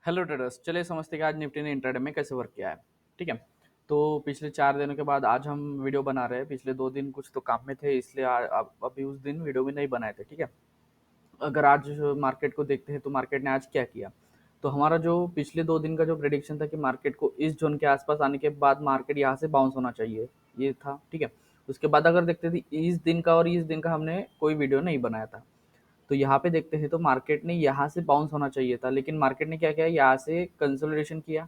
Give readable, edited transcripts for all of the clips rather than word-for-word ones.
Hello traders, चलिए समझते हैं कि आज निफ्टी ने इंट्राडे में कैसे वर्क किया है। ठीक है। तो पिछले 4 दिनों के बाद आज हम वीडियो बना रहे हैं। पिछले 2 दिन कुछ तो काम में थे, इसलिए अभी उस दिन वीडियो भी नहीं बनाए थे। ठीक है। अगर आज मार्केट को देखते हैं तो मार्केट ने आज क्या किया। तो हमारा जो पिछले 2 दिन का जो प्रेडिक्शन था कि मार्केट को इस जोन के आसपास आने के बाद मार्केट यहाँ से बाउंस होना चाहिए, ये था। ठीक है। उसके बाद अगर देखते थे इस दिन का और इस दिन का, हमने कोई वीडियो नहीं बनाया था। तो यहाँ पे देखते हैं तो मार्केट ने यहाँ से बाउंस होना चाहिए था, लेकिन मार्केट ने क्या किया, यहाँ से कंसोलिडेशन किया।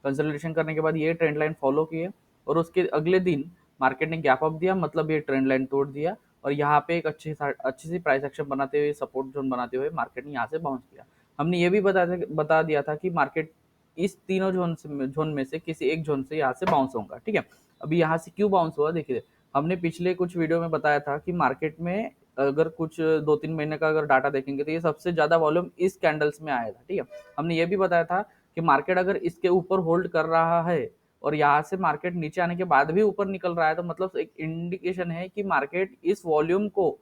कंसोलिडेशन करने के बाद ये ट्रेंड लाइन फॉलो किए और उसके अगले दिन मार्केट ने गैप अप दिया, मतलब ये ट्रेंड लाइन तोड़ दिया और यहाँ पे एक अच्छी सी प्राइस एक्शन बनाते हुए, सपोर्ट जोन बनाते हुए मार्केट ने यहाँ से बाउंस किया। हमने ये भी बता दिया था कि मार्केट इस तीनों जोन में से किसी एक जोन से यहाँ से बाउंस होगा। ठीक है। अभी यहाँ से क्यों बाउंस हुआ देखिए, हमने पिछले कुछ वीडियो में बताया था कि मार्केट में अगर कुछ 2-3 महीने का अगर डाटा देखेंगे तो ये सबसे ज्यादा वॉल्यूम इस कैंडल्स में आया था। ठीक है। हमने ये भी बताया था कि मार्केट अगर इसके ऊपर होल्ड कर रहा है और यहाँ से मार्केट नीचे आने के बाद भी ऊपर निकल रहा है, तो मतलब एक इंडिकेशन है कि मार्केट इस वॉल्यूम को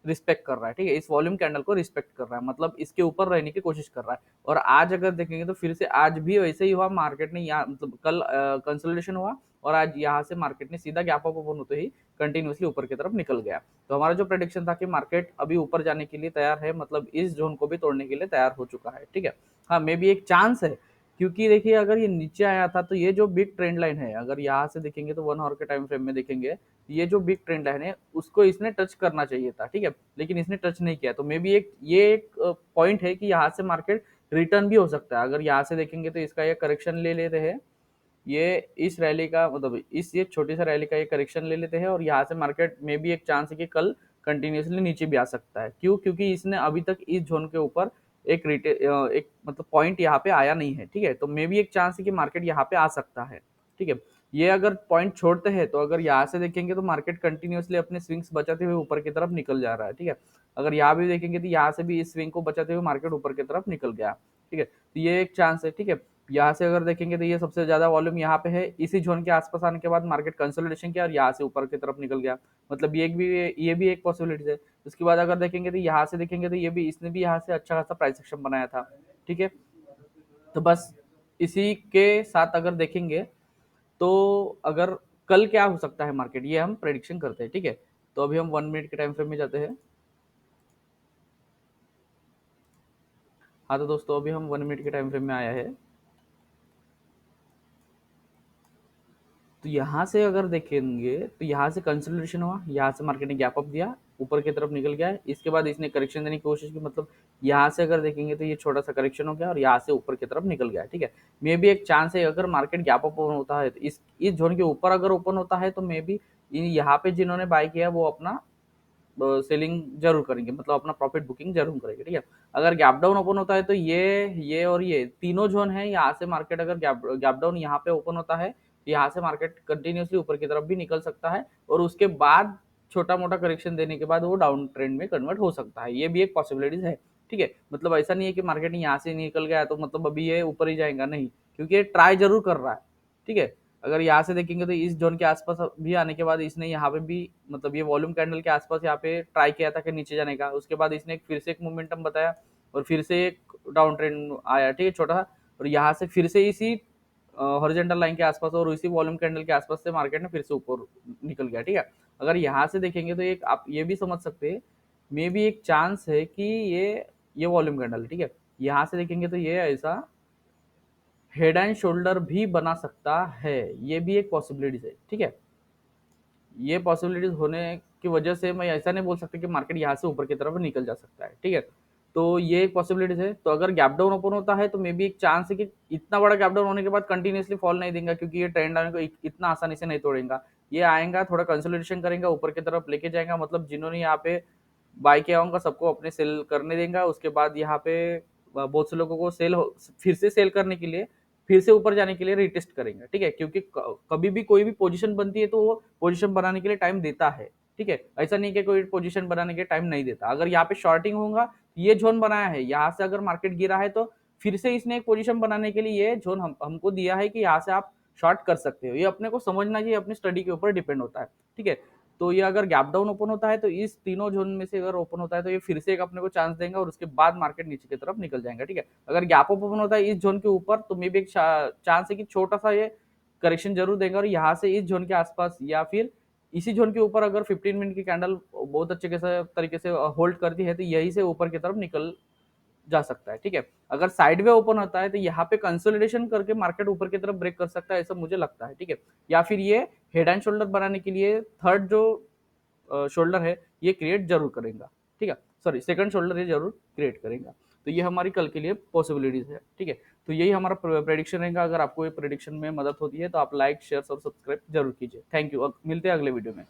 रिस्पेक्ट कर रहा है। ठीक है। इस वॉल्यूम कैंडल को रिस्पेक्ट कर रहा है, मतलब इसके ऊपर रहने की कोशिश कर रहा है। और आज अगर देखेंगे तो फिर से आज भी वैसे ही हुआ। मार्केट ने यहाँ मतलब कल कंसोलिडेशन हुआ और आज यहाँ से मार्केट ने सीधा गैप अप ओपन होते ही कंटिन्यूसली ऊपर की तरफ निकल गया। तो हमारा जो प्रेडिक्शन था कि मार्केट अभी ऊपर जाने के लिए तैयार है, मतलब इस जोन को भी तोड़ने के लिए तैयार हो चुका है। ठीक है। हाँ, मे भी एक चांस है, क्योंकि देखिए अगर ये नीचे आया था तो ये जो बिग ट्रेंड लाइन है, अगर यहाँ से देखेंगे तो 1 आवर के टाइम फ्रेम में देखेंगे, ये जो बिग ट्रेंड लाइन है उसको इसने टच करना चाहिए था। ठीक है। लेकिन इसने टच नहीं किया, तो मे बी एक पॉइंट है कि यहाँ से मार्केट रिटर्न भी हो सकता है। अगर यहाँ से देखेंगे तो इसका ये करेक्शन ले लेते हैं, ये इस रैली का मतलब इस ये छोटी सा रैली का ये करेक्शन ले लेते हैं और यहाँ से मार्केट में भी एक चांस है कि कल कंटिन्यूसली नीचे भी आ सकता है। क्यों? क्योंकि इसने अभी तक इस जोन के ऊपर एक मतलब पॉइंट यहाँ पे आया नहीं है। ठीक है। तो मे भी एक चांस है कि मार्केट यहाँ पे आ सकता है। ठीक है। ये अगर पॉइंट छोड़ते हैं तो अगर यहाँ से देखेंगे तो मार्केट कंटिन्यूसली अपने स्विंग्स बचाते हुए ऊपर की तरफ निकल जा रहा है। ठीक है। अगर यहाँ भी देखेंगे तो यहाँ से भी इस स्विंग को बचाते हुए मार्केट ऊपर की तरफ निकल गया। ठीक है। तो ये एक चांस है। ठीक है। यहाँ से अगर देखेंगे तो ये सबसे ज्यादा वॉल्यूम यहाँ पे है, इसी जोन के आसपास आने के बाद मार्केट कंसोलिडेशन किया और यहाँ से ऊपर की तरफ निकल गया, मतलब ये भी एक पॉसिबिलिटी है। उसके बाद अगर देखेंगे तो यहाँ से देखेंगे तो ये भी इसने भी यहाँ से अच्छा खासा प्राइस एक्शन बनाया था। ठीक है। तो बस इसी के साथ अगर देखेंगे तो अगर कल क्या हो सकता है मार्केट, ये हम प्रेडिक्शन करते हैं। ठीक है। तो अभी हम 1 मिनट के टाइम फ्रेम में जाते हैं। हाँ तो दोस्तों, अभी हम 1 मिनट के टाइम फ्रेम में आया है। तो यहाँ से अगर देखेंगे तो यहाँ से कंसोलिडेशन हुआ, यहाँ से मार्केट ने गैप अप दिया, ऊपर की तरफ निकल गया है। इसके बाद इसने करेक्शन देने की कोशिश की, मतलब यहाँ से अगर देखेंगे तो ये छोटा सा करेक्शन हो गया और यहाँ से ऊपर की तरफ निकल गया। ठीक है। मे भी एक चांस है, अगर मार्केट गैप अप ओपन होता है तो इस जोन के ऊपर अगर ओपन होता है तो मे भी यहाँ पे जिन्होंने बाय किया वो अपना सेलिंग जरूर करेंगे, मतलब अपना प्रॉफिट बुकिंग जरूर करेंगे। ठीक है। अगर गैप डाउन ओपन होता है तो ये और ये तीनों जोन है, यहाँ से मार्केट अगर गैप डाउन यहाँ पे ओपन होता है, यहाँ से मार्केट कंटिन्यूसली ऊपर की तरफ भी निकल सकता है और उसके बाद छोटा मोटा करेक्शन देने के बाद वो डाउन ट्रेंड में कन्वर्ट हो सकता है। ये भी एक पॉसिबिलिटीज है। ठीक है। मतलब ऐसा नहीं है कि मार्केट यहाँ से निकल गया तो मतलब अभी ये ऊपर ही जाएगा, नहीं, क्योंकि ये ट्राई जरूर कर रहा है। ठीक है। अगर यहाँ से देखेंगे तो इस जोन के आसपास भी आने के बाद इसने यहाँ पे भी मतलब ये वॉल्यूम कैंडल के आसपास यहाँ पे ट्राई किया था कि नीचे जाने का, उसके बाद इसने फिर से एक मोमेंटम बताया और फिर से एक डाउन ट्रेंड आया। ठीक है, छोटा सा, और यहाँ से फिर से इसी हॉरिजॉन्टल लाइन के आसपास और इसी वॉल्यूम कैंडल के आसपास से मार्केट ने फिर से ऊपर निकल गया। ठीक है। अगर यहाँ से देखेंगे तो एक आप ये भी समझ सकते हैं, मे भी एक चांस है कि ये वॉल्यूम कैंडल, ठीक है, यहाँ से देखेंगे तो ये ऐसा हेड एंड शोल्डर भी बना सकता है, ये भी एक पॉसिबिलिटीज है। ठीक है। ये पॉसिबिलिटीज होने की वजह से मैं ऐसा नहीं बोल सकता कि मार्केट यहाँ से ऊपर की तरफ निकल जा सकता है। ठीक है। तो ये एक पॉसिबिलिटीज है। तो अगर गैप डाउन ओपन होता है तो मे बी एक चांस है कि इतना बड़ा गैप डाउन होने के बाद कंटिन्यूसली फॉल नहीं देगा, क्योंकि ये ट्रेंड लाइन को इतना आसानी से नहीं तोड़ेगा। ये आएगा, थोड़ा कंसोलिडेशन करेगा, ऊपर की तरफ लेके जाएगा, मतलब जिन्होंने यहाँ पे बाय किया होगा सबको अपने सेल करने देगा। उसके बाद यहाँ पे बहुत से लोगों को फिर से सेल करने के लिए, फिर से ऊपर जाने के लिए रिटेस्ट करेंगे। ठीक है। क्योंकि कभी भी कोई भी पोजीशन बनती है तो वो पोजीशन बनाने के लिए टाइम देता है। ठीक है। ऐसा नहीं कि कोई पोजीशन बनाने के टाइम नहीं देता। अगर यहाँ पे शॉर्टिंग होगा, ये जोन बनाया है, यहाँ से अगर मार्केट गिरा है तो फिर से इसने एक पोजीशन बनाने के लिए ये जोन हमको दिया है कि यहाँ से आप शॉर्ट कर सकते हो। ये अपने को समझना चाहिए, अपनी स्टडी के ऊपर डिपेंड होता है। ठीक है। तो ये अगर गैप डाउन ओपन होता है तो इस तीनों जोन में से अगर ओपन होता है तो ये फिर से एक अपने को चांस देंगे और उसके बाद मार्केट नीचे की तरफ निकल जाएगा, ठीक है। अगर गैप अप ओपन होता है इस जोन के ऊपर तो मे भी एक चांस है कि छोटा सा ये करेक्शन जरूर देंगे और यहाँ से इस जोन के आसपास या फिर इसी जोन के ऊपर अगर 15 मिनट की कैंडल बहुत अच्छे तरीके से होल्ड करती है तो यही से ऊपर की तरफ निकल जा सकता है, ठीक है। अगर साइडवे ओपन होता है तो यहाँ पे कंसोलिडेशन करके मार्केट ऊपर की तरफ ब्रेक कर सकता है, ऐसा मुझे लगता है, ठीक है। या फिर ये हेड एंड शोल्डर बनाने के लिए थर्ड जो शोल्डर है ये क्रिएट जरूर करेगा, ठीक है। सॉरी, सेकंड शोल्डर ये जरूर क्रिएट करेगा। तो ये हमारी कल के लिए पॉसिबिलिटीज है, ठीक है। तो यही हमारा प्रेडिक्शन रहेगा। अगर आपको ये प्रेडिक्शन में मदद होती है तो आप लाइक शेयर और सब्सक्राइब जरूर कीजिए। Thank you. मिलते हैं अगले वीडियो में।